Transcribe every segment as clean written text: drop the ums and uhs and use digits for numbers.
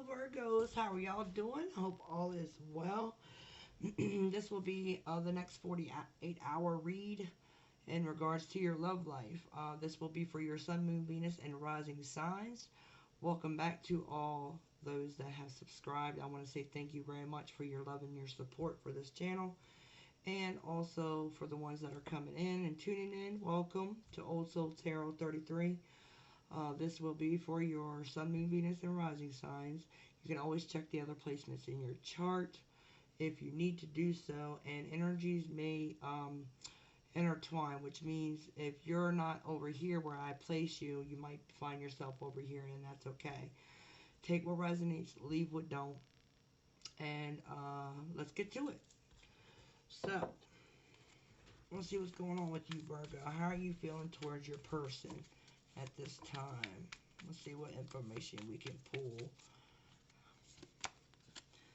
Virgos. How are y'all doing? I hope all is well. This will be the next 48-hour read in regards to your love life. This will be for your Sun, Moon, Venus, and rising signs. Welcome back to all those that have subscribed. I want to say thank you very much for your love and your support for this channel. And also for the ones that are coming in and tuning in, welcome to Old Soul Tarot 33. This will be for your Sun, Moon, Venus, and rising signs. You can always check the other placements in your chart if you need to do so. And energies may intertwine, which means if you're not over here where I place you, you might find yourself over here, and that's okay. Take what resonates, leave what don't. And let's get to it. So, let's see what's going on with you, Virgo. How are you feeling towards your person at this time? Let's see what information we can pull.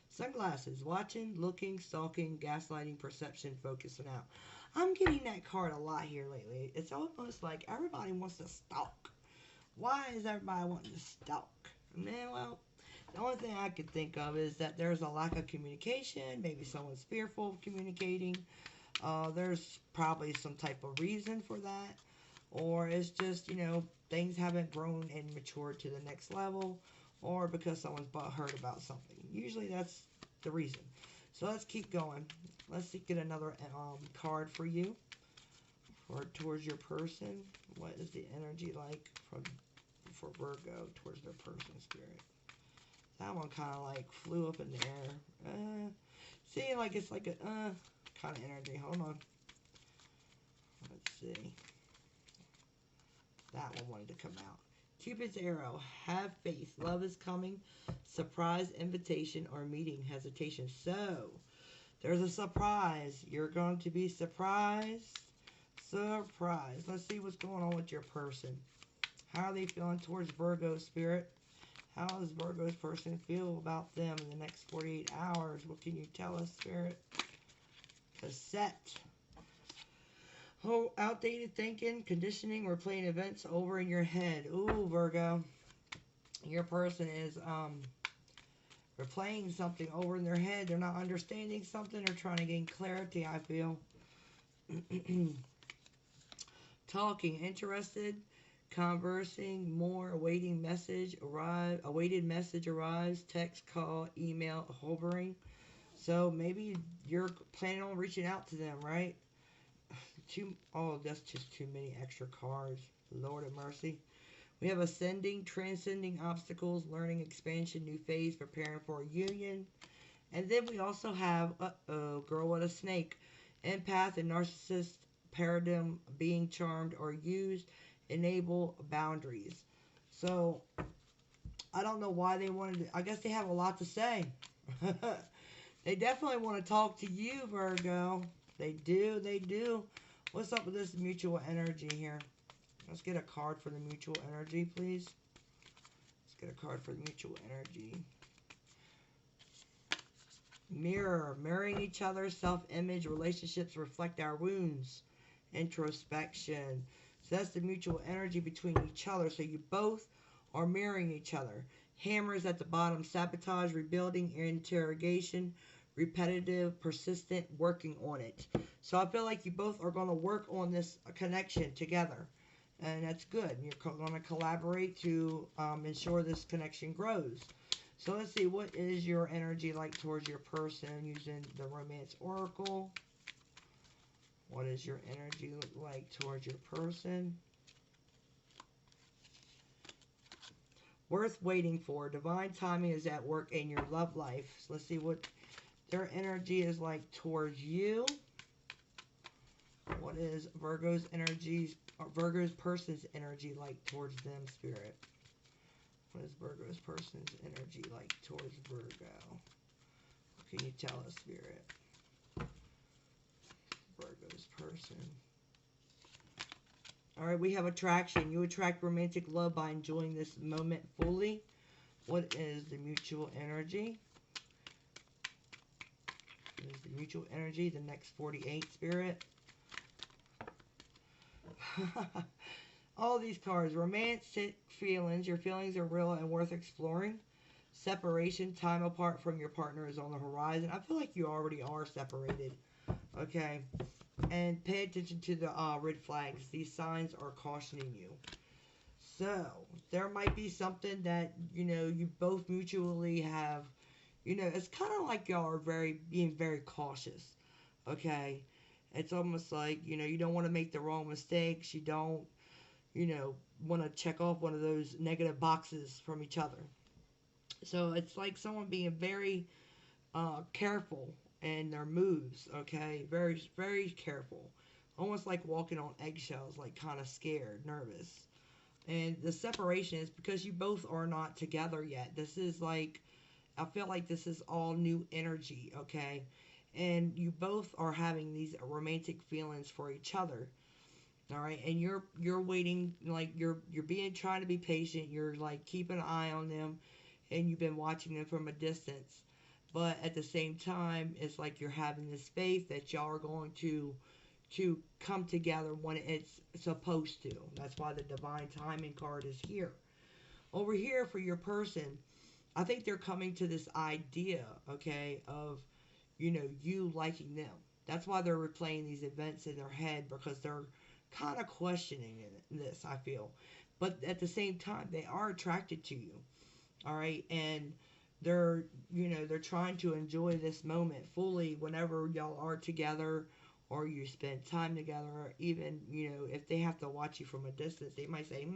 Sunglasses. Watching, looking, stalking, gaslighting, perception, focusing out. I'm getting that card a lot here lately. It's almost like everybody wants to stalk. Why is everybody wanting to stalk? Man, well, the only thing I could think of is that there's a lack of communication. Maybe someone's fearful of communicating. There's probably some type of reason for that. Or it's just, things haven't grown and matured to the next level. Or because someone's hurt about something. Usually that's the reason. So let's keep going. Let's get another card for you. Towards your person. What is the energy like for Virgo towards their person, spirit? That one kind of like flew up in the air. See, like it's like a kind of energy. Hold on. Let's see. That one wanted to come out. Cupid's arrow. Have faith. Love is coming. Surprise, invitation, or meeting. Hesitation. So, there's a surprise. You're going to be surprised. Surprise. Let's see what's going on with your person. How are they feeling towards Virgo, spirit? How does Virgo's person feel about them in the next 48 hours? What can you tell us, spirit? Cassette. Oh, outdated thinking, conditioning, or playing events over in your head. Ooh, Virgo. Your person is replaying something over in their head. They're not understanding something. They're trying to gain clarity, I feel. Talking, interested, conversing, more, awaiting message, awaited message arrives, text, call, email, hovering. So maybe you're planning on reaching out to them, right? Oh, that's just too many extra cards. Lord of mercy. We have ascending, transcending obstacles, learning, expansion, new phase, preparing for a union. And then we also have, girl, what a snake. Empath and narcissist paradigm, being charmed or used, enable boundaries. So, I don't know why they wanted to, I guess they have a lot to say. They definitely want to talk to you, Virgo. They do, they do. What's up with this mutual energy here? Let's get a card for the mutual energy, please. Let's get a card for the mutual energy. Mirror. Mirroring each other. Self-image. Relationships reflect our wounds. Introspection. So that's the mutual energy between each other. So you both are mirroring each other. Hammers at the bottom. Sabotage, rebuilding, interrogation, repetitive, persistent, working on it. So I feel like you both are going to work on this connection together. And that's good. You're going to collaborate to ensure this connection grows. So let's see, what is your energy like towards your person using the Romance Oracle? What is your energy like towards your person? Worth waiting for. Divine timing is at work in your love life. So let's see what their energy is like towards you. What is Virgo's energies, or Virgo's person's energy like towards them, spirit? What is Virgo's person's energy like towards Virgo? What can you tell us, spirit? Virgo's person. Alright, we have attraction. You attract romantic love by enjoying this moment fully. What is the mutual energy? What is the mutual energy? The next 48, spirit. All these cards. Romantic feelings. Your feelings are real and worth exploring. Separation, time apart from your partner is on the horizon. I feel like you already are separated. Okay. And pay attention to the red flags. These signs are cautioning you. So, there might be something that, you both mutually have, it's kind of like y'all are being very cautious. Okay. It's almost like, you don't want to make the wrong mistakes. You don't, want to check off one of those negative boxes from each other. So it's like someone being very careful in their moves, okay? Very, very careful. Almost like walking on eggshells, like kind of scared, nervous. And the separation is because you both are not together yet. This is like, I feel like this is all new energy, okay? And you both are having these romantic feelings for each other. All right, and you're waiting, like you're being trying to be patient. You're like keeping an eye on them, and you've been watching them from a distance. But at the same time, it's like you're having this faith that y'all are going to come together when it's supposed to. That's why the divine timing card is here. Over here for your person, I think they're coming to this idea, okay, of you liking them. That's why they're replaying these events in their head, because they're kind of questioning this, I feel. But at the same time, they are attracted to you. All right, and they're trying to enjoy this moment fully whenever y'all are together, or you spend time together, or even if they have to watch you from a distance, they might say,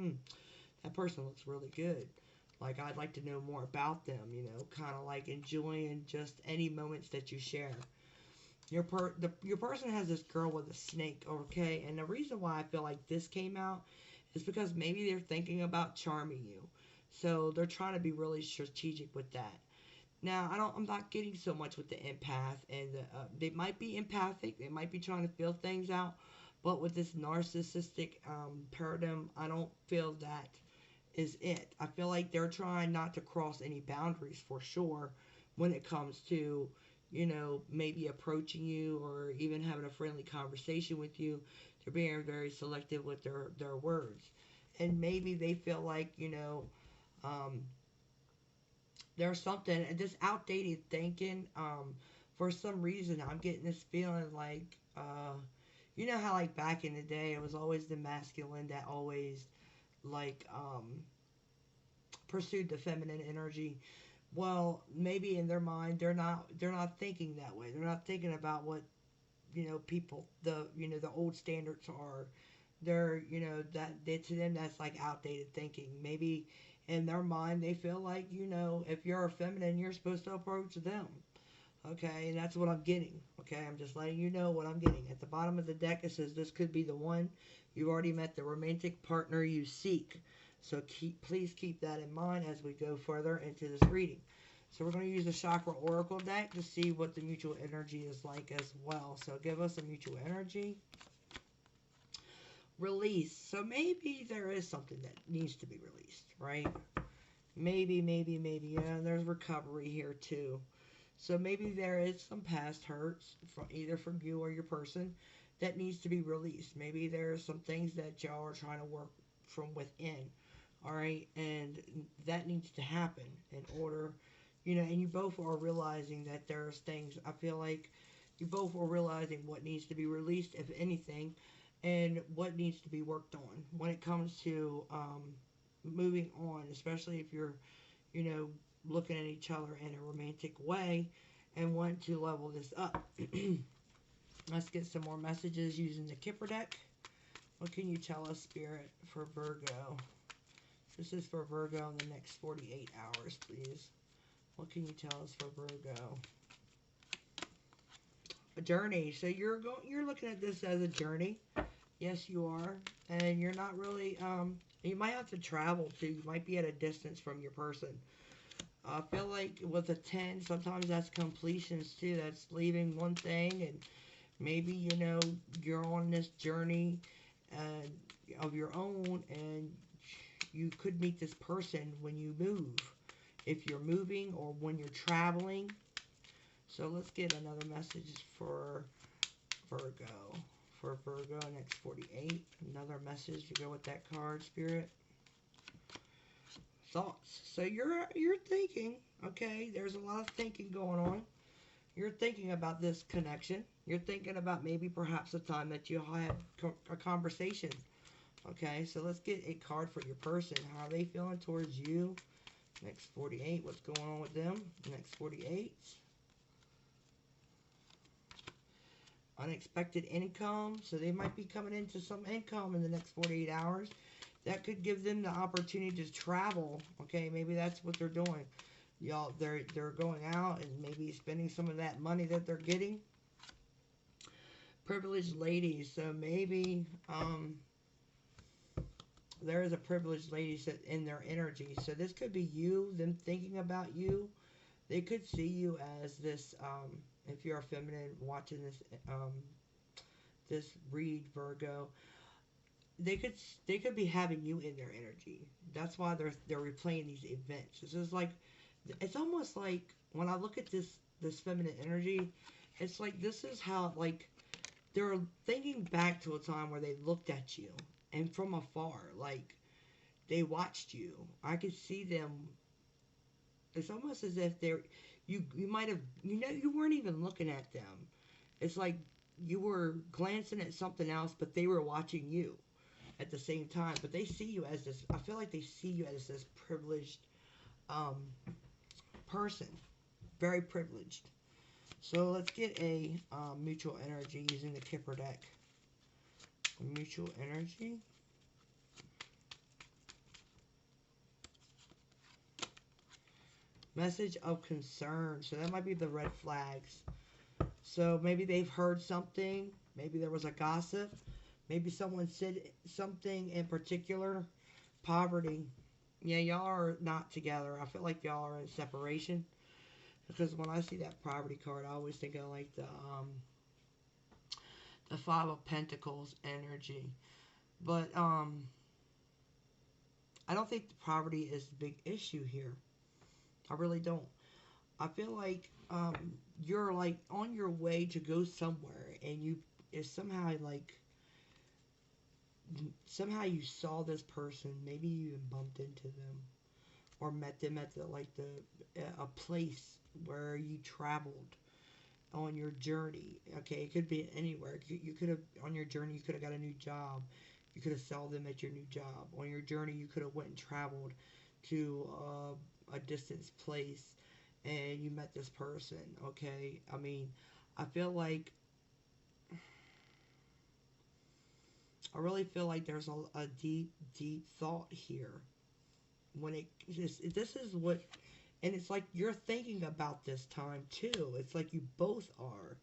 that person looks really good, like I'd like to know more about them, kind of like enjoying just any moments that you share. Your person has this girl with a snake, okay? And the reason why I feel like this came out is because maybe they're thinking about charming you. So they're trying to be really strategic with that. Now, I'm not getting so much with the empath, and they might be empathic. They might be trying to feel things out, but with this narcissistic paradigm, I don't feel that is it. I feel like they're trying not to cross any boundaries for sure when it comes to maybe approaching you or even having a friendly conversation with you. They're being very selective with their words. And maybe they feel like, um, there's something, this outdated thinking, for some reason, I'm getting this feeling like, how like back in the day, it was always the masculine that always, like, pursued the feminine energy. Well, maybe in their mind they're not thinking that way. They're not thinking about what people, the old standards are. They're that to them that's like outdated thinking. Maybe in their mind they feel like if you're a feminine you're supposed to approach them. Okay, and that's what I'm getting. Okay, I'm just letting you know what I'm getting. At the bottom of the deck it says this could be the one. You've already met the romantic partner you seek. So please keep that in mind as we go further into this reading. So we're going to use the Chakra Oracle deck to see what the mutual energy is like as well. So give us a mutual energy. Release. So maybe there is something that needs to be released, right? Maybe. Yeah, there's recovery here too. So maybe there is some past hurts, either from you or your person, that needs to be released. Maybe there's some things that y'all are trying to work from within. All right, and that needs to happen in order, and you both are realizing that there's things. I feel like you both are realizing what needs to be released, if anything, and what needs to be worked on when it comes to moving on, especially if you're, looking at each other in a romantic way and want to level this up. Let's get some more messages using the Kipper deck. What can you tell us, Spirit, for Virgo? This is for Virgo in the next 48 hours, please. What can you tell us for Virgo? A journey. So you're looking at this as a journey. Yes, you are. And you're not really, you might have to travel too. You might be at a distance from your person. I feel like with a 10, sometimes that's completions too. That's leaving one thing, and maybe, you're on this journey of your own, and you could meet this person when you move. If you're moving or when you're traveling. So let's get another message for Virgo. For Virgo, next 48. Another message to go with that card, Spirit. thoughts. So you're thinking, okay, there's a lot of thinking going on. You're thinking about this connection. You're thinking about maybe perhaps a time that you'll have a conversation. Okay, so let's get a card for your person. How are they feeling towards you? Next 48, what's going on with them? Next 48. Unexpected income. So they might be coming into some income in the next 48 hours. That could give them the opportunity to travel. Okay, maybe that's what they're doing. Y'all, they're going out and maybe spending some of that money that they're getting. Privileged ladies. So maybe there is a privileged lady in their energy. So this could be you, them thinking about you. They could see you as this, if you're a feminine watching this, this read, Virgo. They could be having you in their energy. That's why they're replaying these events. This is like, it's almost like when I look at this feminine energy, it's like this is how, like, they're thinking back to a time where they looked at you and from afar, like they watched you. I could see them. It's almost as if you might have, you weren't even looking at them. It's like you were glancing at something else, but they were watching you at the same time. But they see you as this, I feel like they see you as this privileged person. Very privileged. So let's get a mutual energy using the Kipper deck. Mutual energy. Message of concern. So that might be the red flags. So maybe they've heard something. Maybe there was a gossip. Maybe someone said something in particular. Poverty. Yeah, y'all are not together. I feel like y'all are in separation. Because when I see that poverty card, I always think of like the Five of Pentacles energy. But I don't think the poverty is the big issue here. I really don't. I feel like you're like on your way to go somewhere, and somehow you saw this person. Maybe you even bumped into them or met them at a place where you traveled on your journey. Okay, it could be anywhere. You could have, on your journey, you could have got a new job. You could have saw them at your new job. On your journey, you could have went and traveled to a distance place, and you met this person. Okay, I mean, I really feel like there's a deep thought here. This is what, and it's like you're thinking about this time too. It's like you both are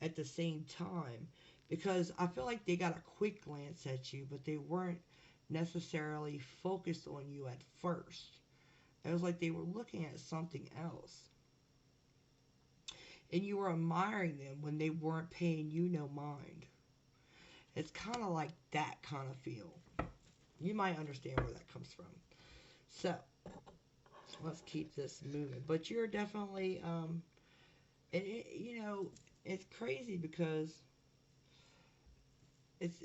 at the same time, because I feel like they got a quick glance at you, but they weren't necessarily focused on you at first. It was like they were looking at something else. And you were admiring them when they weren't paying you no mind. It's kind of like that kind of feel. You might understand where that comes from. So, let's keep this moving. But you're definitely, it's crazy because it's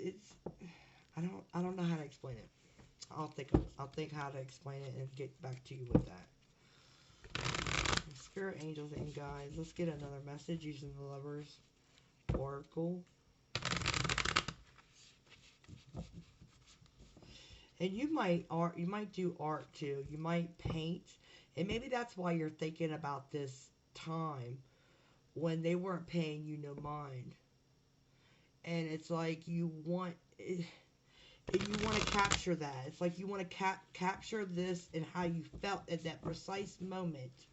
I don't know how to explain it. I'll think how to explain it and get back to you with that. Spirit, angels, and guides. Let's get another message using the Lovers Oracle. And you might do art too. You might paint, and maybe that's why you're thinking about this time when they weren't paying you no mind. And it's like you want to capture that. It's like you want to capture this and how you felt at that precise moment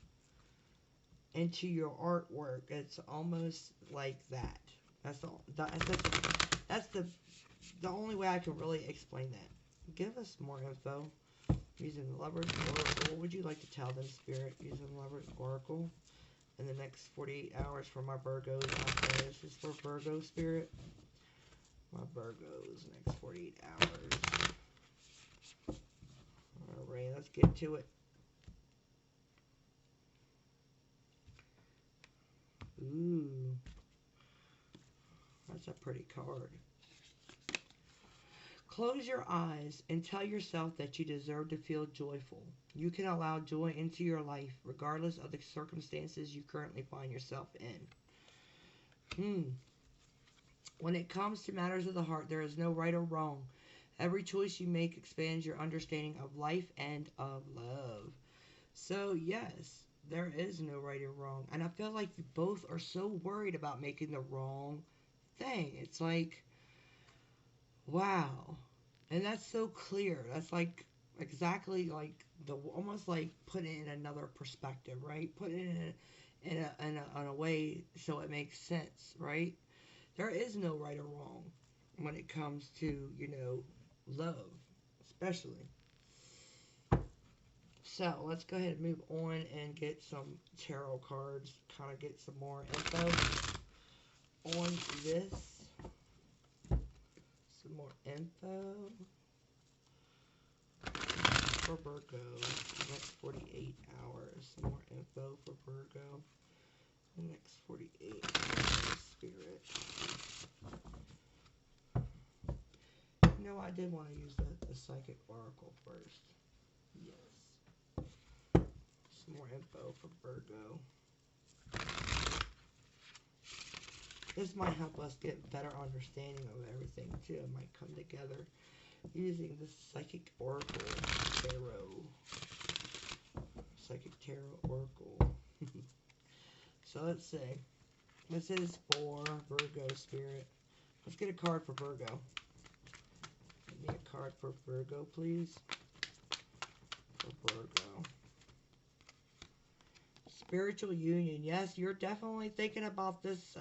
into your artwork. It's almost like that. That's the only way I can really explain that. Give us more info using the Lovers Oracle. What would you like to tell them, Spirit, using the Lovers Oracle in the next 48 hours for my Virgos out there? This is for Virgo, Spirit. My Virgos, next 48 hours. Alright, let's get to it. Ooh. That's a pretty card. Close your eyes and tell yourself that you deserve to feel joyful. You can allow joy into your life regardless of the circumstances you currently find yourself in. When it comes to matters of the heart, there is no right or wrong. Every choice you make expands your understanding of life and of love. So, yes, there is no right or wrong. And I feel like you both are so worried about making the wrong thing. It's like, wow. And that's so clear. That's like exactly like almost like putting it in another perspective, right? Putting it in a way so it makes sense, right? There is no right or wrong when it comes to, love, especially. So let's go ahead and move on and get some tarot cards, kind of get some more info on this. Some more info for Virgo, the next 48 hours. Some more info for Virgo, the next 48 hours, Spirit. No, I did want to use the Psychic Oracle first. Yes. Some more info for Virgo. This might help us get better understanding of everything, too. It might come together using the Psychic Oracle Tarot. Psychic Tarot Oracle. So let's see. This is for Virgo, Spirit. Let's get a card for Virgo. Give me a card for Virgo, please. For Virgo. Spiritual union. Yes, you're definitely thinking about this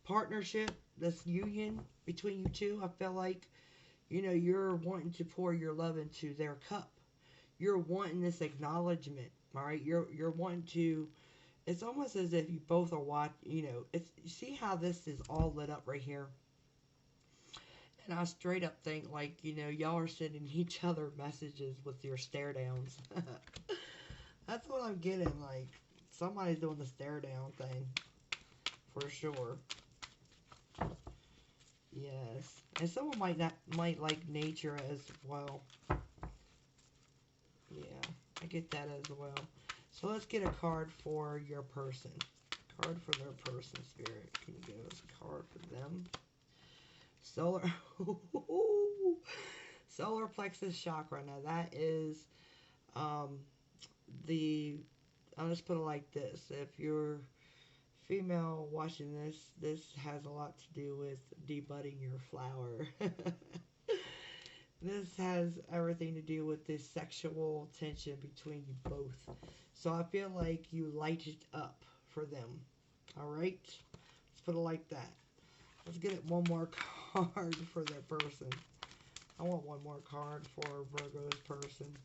partnership, this union between you two. I feel like, you're wanting to pour your love into their cup. You're wanting this acknowledgement, all right? You're wanting to, it's almost as if you both are watching, it's, you see how this is all lit up right here? And I straight up think, like, y'all are sending each other messages with your stare downs. That's what I'm getting, like, somebody's doing the stare down thing. For sure. Yes. And someone might like nature as well. Yeah, I get that as well. So let's get a card for your person. Card for their person, Spirit. Can you give us a card for them? Solar plexus chakra. Now that is I'll just put it like this. If you're female watching this has a lot to do with debudding your flower. This has everything to do with this sexual tension between you both. So I feel like you light it up for them. Alright? Let's put it like that. Let's get it one more card for their person. I want one more card for Virgo's person.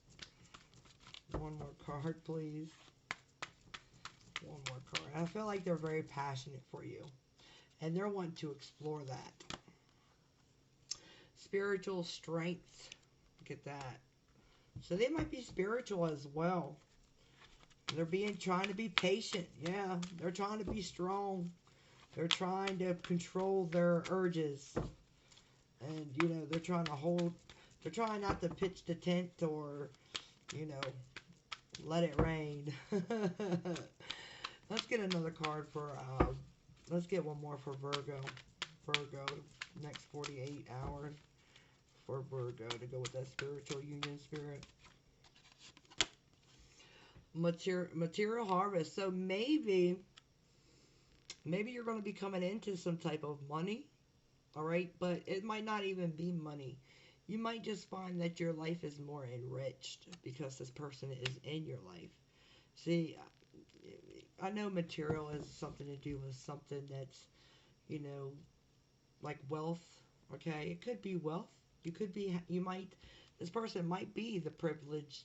One more card, please. One more card. I feel like they're very passionate for you. And they're wanting to explore that. Spiritual strength. Look at that. So they might be spiritual as well. They're trying to be patient. Yeah. They're trying to be strong. They're trying to control their urges. And, they're trying not to pitch the tent or, let it rain. Let's get another card for, let's get one more for Virgo. Virgo, next 48 hours for Virgo to go with that spiritual union, Spirit. Material harvest. So maybe you're going to be coming into some type of money, all right? But it might not even be money. You might just find that your life is more enriched because this person is in your life. See, I know material has something to do with something that's, like wealth, okay? It could be wealth. This person might be the privileged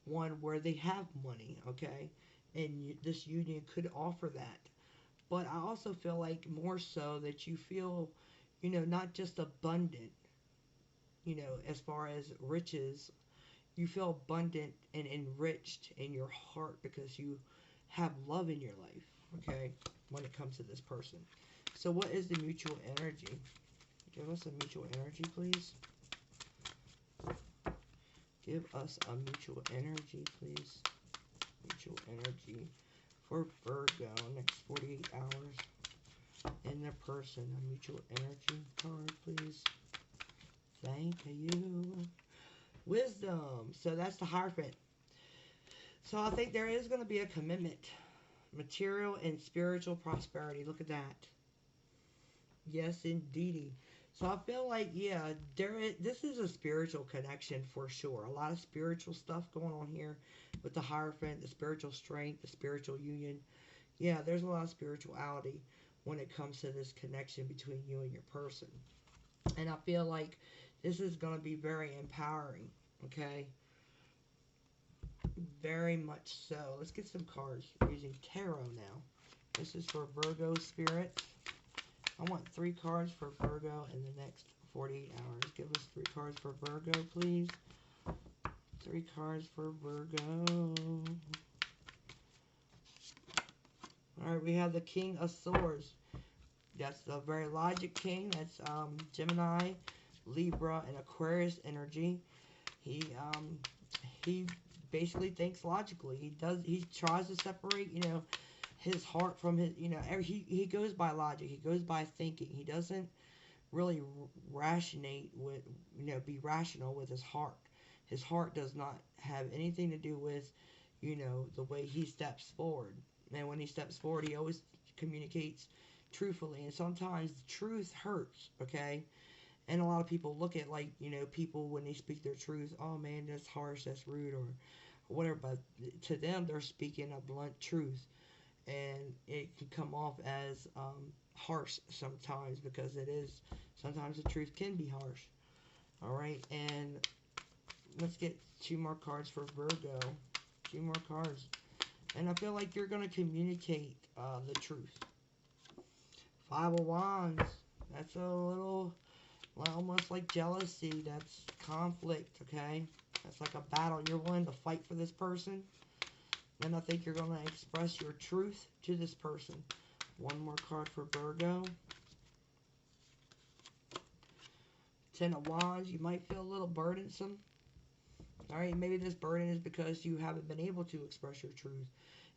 one where they have money, okay? And this union could offer that. But I also feel like more so that you feel, not just abundant, as far as riches, you feel abundant and enriched in your heart because you have love in your life, okay, when it comes to this person. So what is the mutual energy? Give us a mutual energy, please. Give us a mutual energy, please. Mutual energy for Virgo next 48 hours. In their person, a mutual energy card, please. Thank you. Wisdom. So that's the Hierophant. So I think there is going to be a commitment. Material and spiritual prosperity. Look at that. Yes, indeedy. So I feel like, yeah, this is a spiritual connection for sure. A lot of spiritual stuff going on here with the Hierophant, the spiritual strength, the spiritual union. Yeah, there's a lot of spirituality when it comes to this connection between you and your person. And I feel like this is going to be very empowering, okay? Very much so. Let's get some cards using tarot now. This is for Virgo spirit. I want 3 cards for Virgo in the next 48 hours. Give us 3 cards for Virgo, please. 3 cards for Virgo. Alright, we have the King of Swords. That's the very logic king. That's Gemini, Libra, and Aquarius energy. He basically thinks logically. He tries to separate, you know, his heart from his, you know, he goes by logic. He goes by thinking. He doesn't really rationate with, you know, be rational with his heart. His heart does not have anything to do with, you know, the way he steps forward. And when he steps forward, he always communicates truthfully. And sometimes the truth hurts, okay? And a lot of people look at, like, you know, people when they speak their truth, oh man, that's harsh, that's rude, or whatever. But to them, they're speaking a blunt truth. And it can come off as harsh sometimes, because it is, sometimes the truth can be harsh. Alright, and let's get 2 more cards for Virgo. 2 more cards. And I feel like you're going to communicate the truth. 5 of Wands. That's a little, almost like jealousy. That's conflict, okay? That's like a battle. You're willing to fight for this person. And I think you're going to express your truth to this person. 1 more card for Virgo. 10 of Wands. You might feel a little burdensome. Alright, maybe this burden is because you haven't been able to express your truth.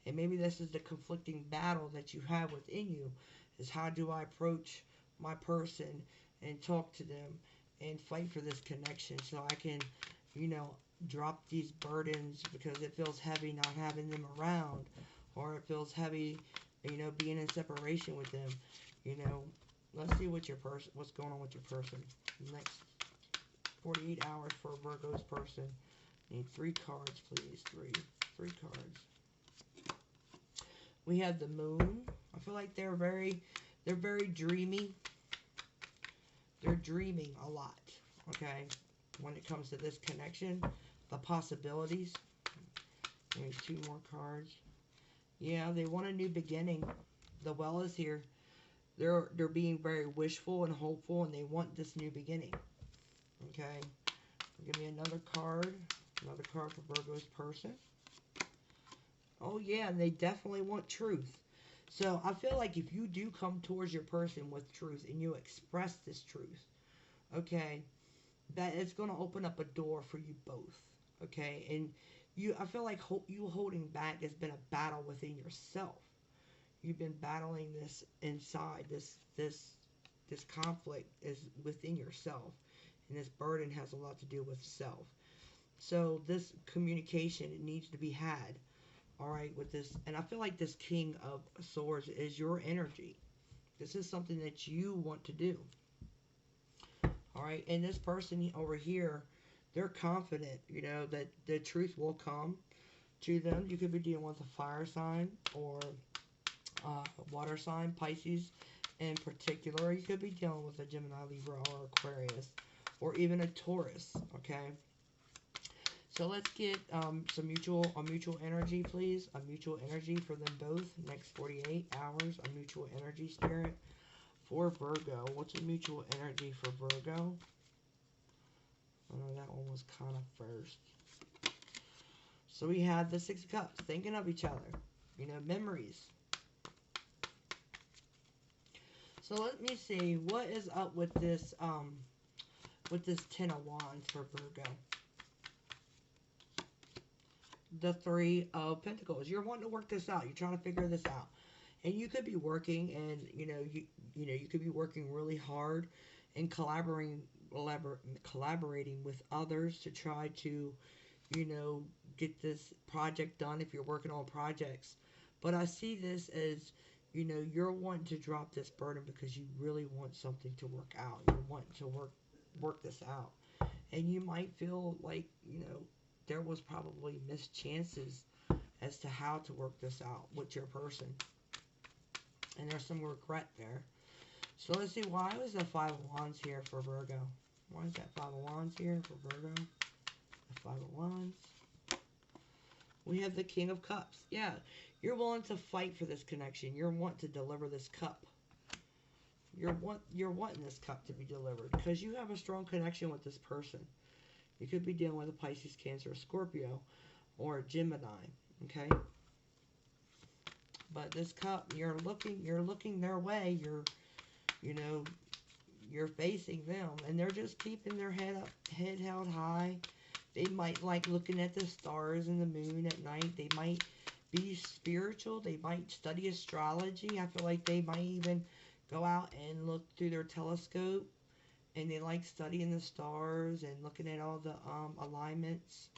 And maybe this is the conflicting battle that you have within you. Is how do I approach my person and talk to them and fight for this connection so I can, you know, drop these burdens because it feels heavy not having them around, or it feels heavy, you know, being in separation with them. You know, let's see what what's going on with your person. Next 48 hours for Virgo's person. Need 3 cards, please. Three cards. We have the Moon. I feel like they're very dreamy. They're dreaming a lot, okay? When it comes to this connection, the possibilities. We need 2 more cards. Yeah, they want a new beginning. The Well is here. They're being very wishful and hopeful, and they want this new beginning. Okay. Give me another card. Another card for Virgo's person. Oh yeah, and they definitely want truth. So I feel like if you do come towards your person with truth and you express this truth, okay, that it's going to open up a door for you both, okay? And I feel like you holding back has been a battle within yourself. You've been battling this inside. This conflict is within yourself, and this burden has a lot to do with self. So this communication, it needs to be had. Alright, with this, and I feel like this King of Swords is your energy. This is something that you want to do. Alright, and this person over here, they're confident, you know, that the truth will come to them. You could be dealing with a fire sign or a water sign, Pisces in particular. You could be dealing with a Gemini, Libra, or Aquarius, or even a Taurus, okay? So let's get a mutual energy, please. A mutual energy for them both. Next 48 hours, a mutual energy, Spirit, for Virgo. What's a mutual energy for Virgo? Oh, that one was kind of first. So we have the 6 of Cups, thinking of each other. You know, memories. So let me see, what is up with this 10 of Wands for Virgo? the Three of Pentacles. You're wanting to work this out. You're trying to figure this out. And you could be working, and you could be working really hard and collaborating with others to try to, get this project done if you're working on projects. But I see this as, you're wanting to drop this burden because you really want something to work out. You want to work this out. And you might feel like, there was probably missed chances as to how to work this out with your person. And there's some regret there. So let's see, why was the Five of Wands here for Virgo? Why is that Five of Wands here for Virgo? The Five of Wands. We have the King of Cups. Yeah, you're willing to fight for this connection. You're wanting to deliver this cup. You're wanting this cup to be delivered because you have a strong connection with this person. You could be dealing with a Pisces, Cancer, Scorpio, or a Gemini. Okay. But this cup, you're looking their way. You're facing them, and they're just keeping their head held high. They might like looking at the stars and the moon at night. They might be spiritual. They might study astrology. I feel like they might even go out and look through their telescope, and they like studying the stars and looking at all the alignments.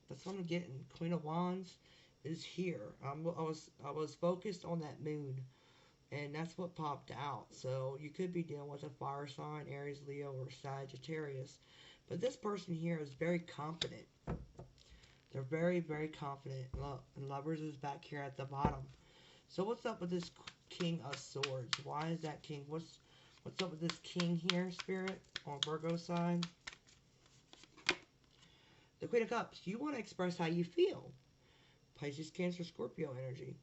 That's what I'm getting. Queen of Wands is here. I was focused on that moon, and that's what popped out. So you could be dealing with a fire sign, Aries, Leo, or Sagittarius. But this person here is very confident. They're very, very confident. And Lovers is back here at the bottom. So what's up with this King of Swords? Why is that King? What's up with this King here, Spirit, on Virgo side? The Queen of Cups. You want to express how you feel. Pisces, Cancer, Scorpio energy.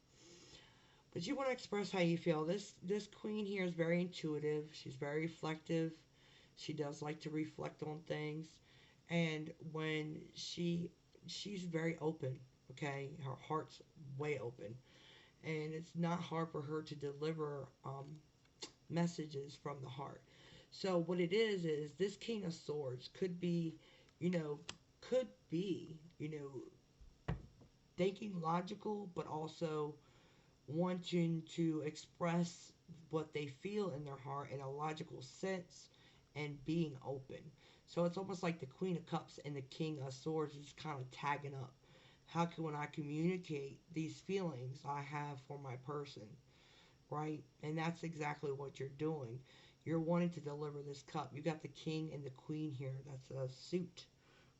But you want to express how you feel. This Queen here is very intuitive. She's very reflective. She does like to reflect on things. And when she's very open, okay? Her heart's way open. And it's not hard for her to deliver messages from the heart. So what it is this King of Swords could be, thinking logical, but also wanting to express what they feel in their heart in a logical sense and being open. So it's almost like the Queen of Cups and the King of Swords is kind of tagging up. How can I communicate these feelings I have for my person, right? And that's exactly what you're doing. You're wanting to deliver this cup. You got the King and the Queen here. That's a suit,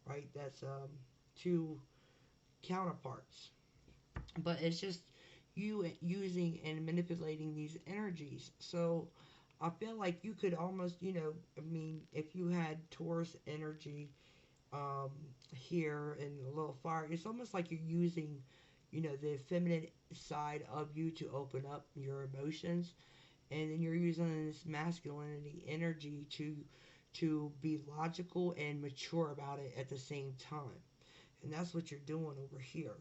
right? That's two counterparts. But it's just you using and manipulating these energies. So I feel like you could almost, if you had Taurus energy here and a little fire, it's almost like you're using, the feminine side of you to open up your emotions, and then you're using this masculinity energy to be logical and mature about it at the same time. And that's what you're doing over here.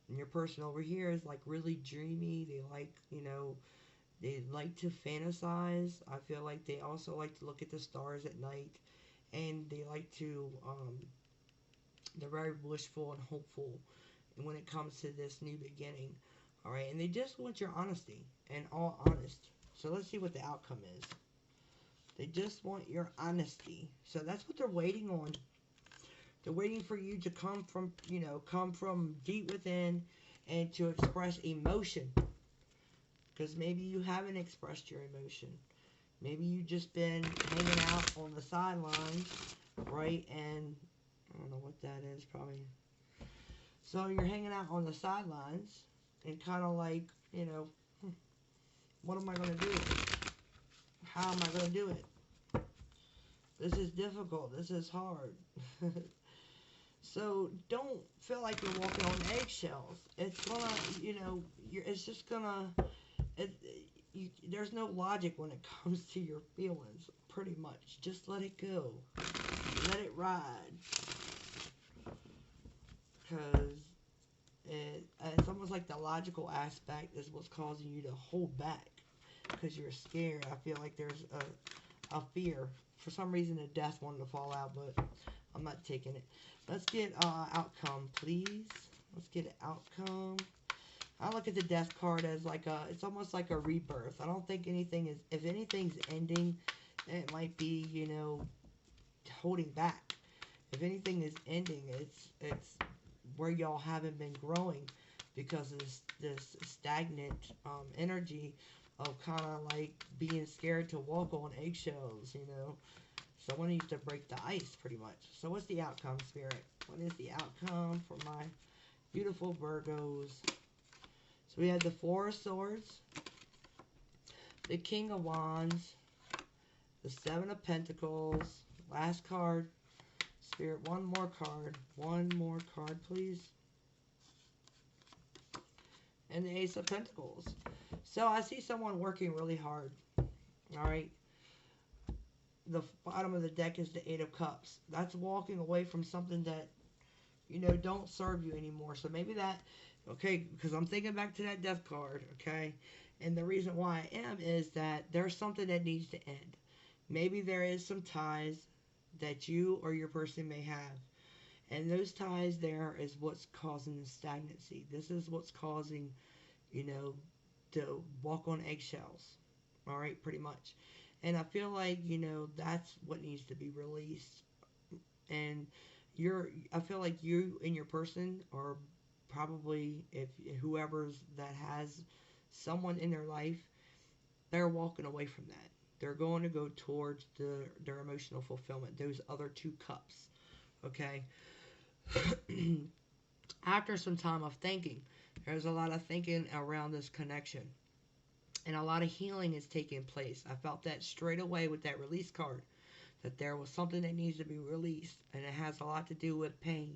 And your person over here is like really dreamy. They like, they like to fantasize. I feel like they also like to look at the stars at night. And they like to, they're very wishful and hopeful when it comes to this new beginning. Alright, and they just want your honesty and all honest. So let's see what the outcome is. They just want your honesty. So that's what they're waiting on. They're waiting for you to come from deep within and to express emotion. Because maybe you haven't expressed your emotion. Maybe you've just been hanging out on the sidelines, right? And I don't know what that is, probably. So you're hanging out on the sidelines and kind of like, what am I going to do? How am I going to do it? This is difficult. This is hard. So don't feel like you're walking on eggshells. It's gonna, it's just gonna, there's no logic when it comes to your feelings, pretty much. Just let it go. Let it ride. Because it's almost like the logical aspect is what's causing you to hold back. Because you're scared. I feel like there's a fear. For some reason, the death wanted to fall out, but I'm not taking it. Let's get outcome, please. Let's get an outcome. I look at the death card as like it's almost like a rebirth. I don't think anything is, if anything's ending, it might be, you know, holding back. If anything is ending, it's where y'all haven't been growing because of this stagnant energy of kind of like being scared to walk on eggshells, you know. Someone needs to break the ice, pretty much. So what's the outcome, Spirit? What is the outcome for my beautiful Virgos? So we have the Four of Swords, the King of Wands, the Seven of Pentacles, last card. Spirit, one more card. One more card, please. And the Ace of Pentacles. So I see someone working really hard. Alright. The bottom of the deck is the Eight of Cups. That's walking away from something that, you know, don't serve you anymore. So maybe that, okay, because I'm thinking back to that death card, okay? And the reason why I am is that there's something that needs to end. Maybe there is some ties that you or your person may have. And those ties there is what's causing the stagnancy. This is what's causing, you know, to walk on eggshells. Alright, pretty much. And I feel like, you know, that's what needs to be released. And I feel like you and your person are probably, if whoever's that has someone in their life, they're walking away from that. They're going to go towards their emotional fulfillment. Those other two cups. Okay? After some time of thinking, there's a lot of thinking around this connection. And a lot of healing is taking place. I felt that straight away with that release card. That there was something that needs to be released. And it has a lot to do with pain.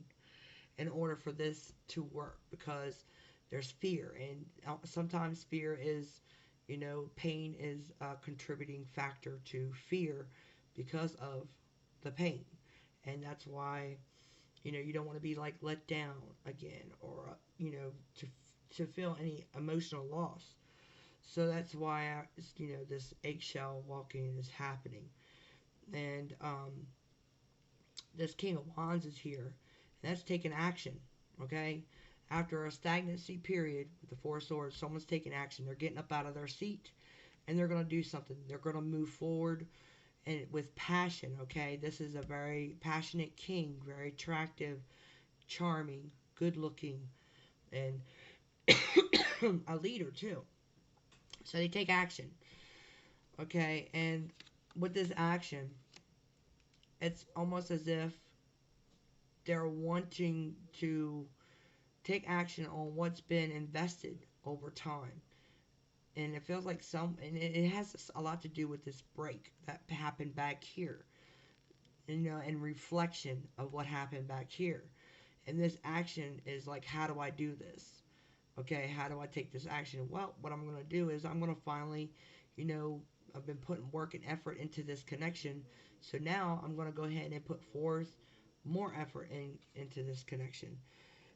In order for this to work. Because there's fear. And sometimes fear is, you know, pain is a contributing factor to fear. Because of the pain. And that's why, you know, you don't want to be like let down again. Or, you know, to feel any emotional loss. So that's why, you know, this eggshell walking is happening. And this King of Wands is here. And that's taking action, okay? After a stagnancy period with the Four of Swords, someone's taking action. They're getting up out of their seat. And they're going to do something. They're going to move forward and with passion, okay? This is a very passionate king. Very attractive, charming, good-looking, and a leader, too. So they take action. Okay, and with this action, it's almost as if they're wanting to take action on what's been invested over time. And it feels like and it has a lot to do with this break that happened back here. You know, and reflection of what happened back here. And this action is like, how do I do this? Okay, how do I take this action? Well, what I'm going to do is I'm going to finally, you know, I've been putting work and effort into this connection. So now I'm going to go ahead and put forth more effort into this connection.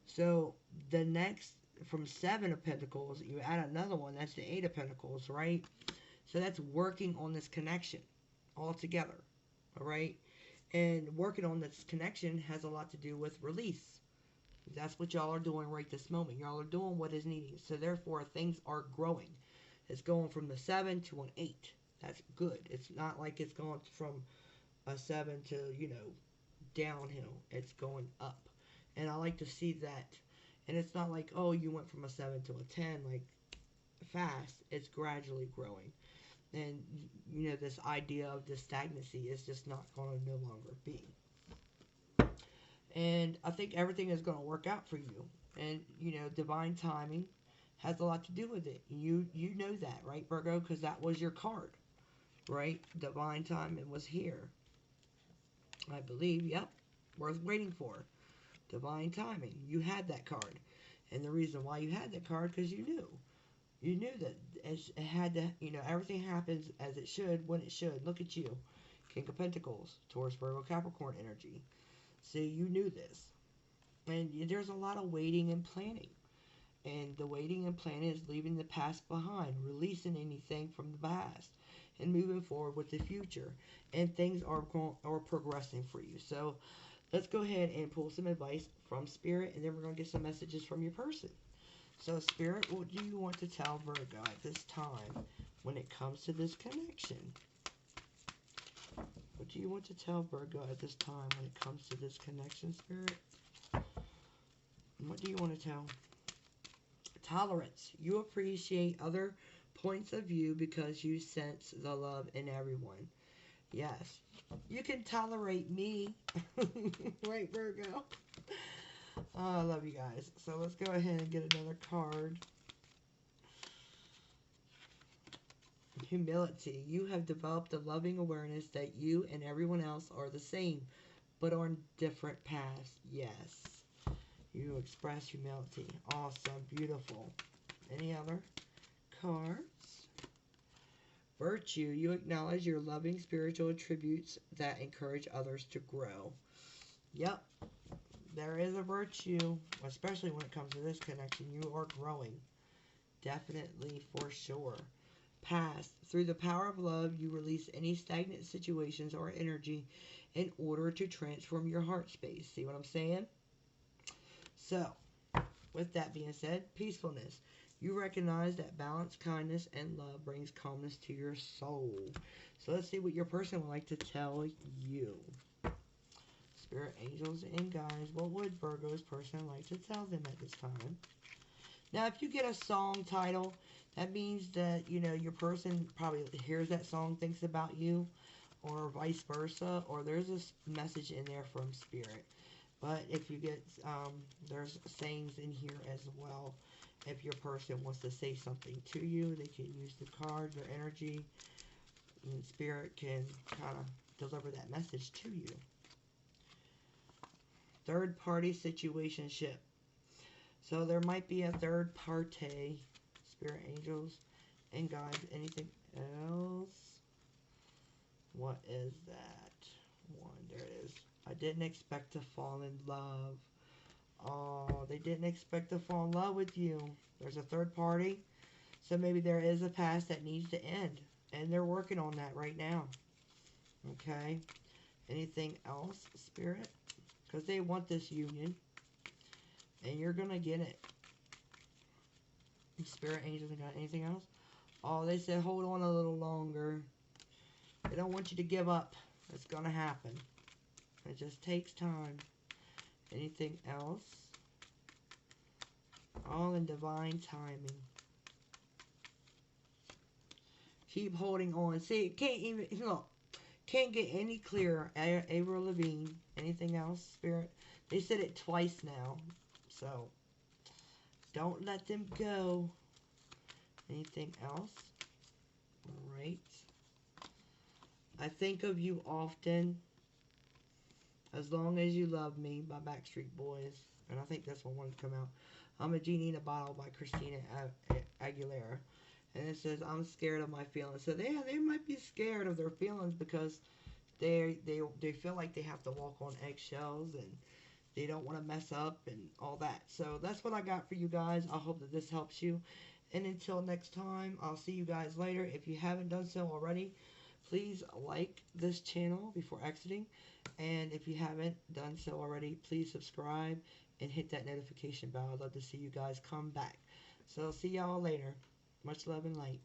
So the next, from Seven of Pentacles, you add another one. That's the Eight of Pentacles, right? So that's working on this connection all together, all right? And working on this connection has a lot to do with release. That's what y'all are doing right this moment. Y'all are doing what is needed. So therefore, things are growing. It's going from the 7 to an 8. That's good. It's not like it's going from a 7 to, you know, downhill. It's going up. And I like to see that. And it's not like, oh, you went from a 7 to a 10, like, fast. It's gradually growing. And, you know, this idea of this stagnancy is just not going to no longer be. And I think everything is going to work out for you. And, you know, divine timing has a lot to do with it. You know that, right, Virgo? Because that was your card, right? Divine timing was here. I believe, yep. Worth waiting for. Divine timing. You had that card. And the reason why you had that card, because you knew. You knew that it had to, you know, everything happens as it should, when it should. Look at you. King of Pentacles, Taurus, Virgo, Capricorn energy. See, you knew this. And there's a lot of waiting and planning. And the waiting and planning is leaving the past behind, releasing anything from the past, and moving forward with the future. And things are progressing for you. So let's go ahead and pull some advice from Spirit, and then we're going to get some messages from your person. So, Spirit, what do you want to tell Virgo at this time when it comes to this connection? What do you want to tell Virgo at this time when it comes to this connection, Spirit? What do you want to tell? Tolerance. You appreciate other points of view because you sense the love in everyone. Yes. You can tolerate me. Right, Virgo? Oh, I love you guys. So let's go ahead and get another card. Humility. You have developed a loving awareness that you and everyone else are the same, but on different paths. Yes. You express humility. Awesome. Beautiful. Any other cards? Virtue. You acknowledge your loving spiritual attributes that encourage others to grow. Yep. There is a virtue, especially when it comes to this connection. You are growing. Definitely, for sure. Past. Through the power of love, you release any stagnant situations or energy in order to transform your heart space. See what I'm saying? So, with that being said, peacefulness. You recognize that balance, kindness, and love brings calmness to your soul. So let's see what your person would like to tell you. Spirit, angels, and guides, what would Virgo's person like to tell them at this time? Now, if you get a song title, that means that, you know, your person probably hears that song, thinks about you, or vice versa, or there's a message in there from Spirit. But if you get, there's sayings in here as well. If your person wants to say something to you, they can use the card, their energy, and Spirit can kind of deliver that message to you. Third party situationship. So there might be a third party, Spirit, angels, and guides. Anything else? What is that? One, there it is. I didn't expect to fall in love. Oh, they didn't expect to fall in love with you. There's a third party. So maybe there is a past that needs to end. And they're working on that right now. Okay. Anything else, Spirit? Because they want this union. And you're going to get it. Spirit, angels, and God. Anything else? Oh, they said hold on a little longer. They don't want you to give up. It's going to happen. It just takes time. Anything else? All in divine timing. Keep holding on. See, it can't even, look, can't get any clearer. Avril Lavigne. Anything else, Spirit? They said it twice now. So, don't let them go. Anything else? Alright. I think of you often. As Long as You Love Me by Backstreet Boys. And I think this one wanted to come out. I'm a Genie in a Bottle by Christina Aguilera. And it says, I'm scared of my feelings. So they might be scared of their feelings because they feel like they have to walk on eggshells and they don't want to mess up and all that. So that's what I got for you guys. I hope that this helps you. And until next time, I'll see you guys later. If you haven't done so already, please like this channel before exiting. And if you haven't done so already, please subscribe and hit that notification bell. I'd love to see you guys come back. So I'll see y'all later. Much love and light.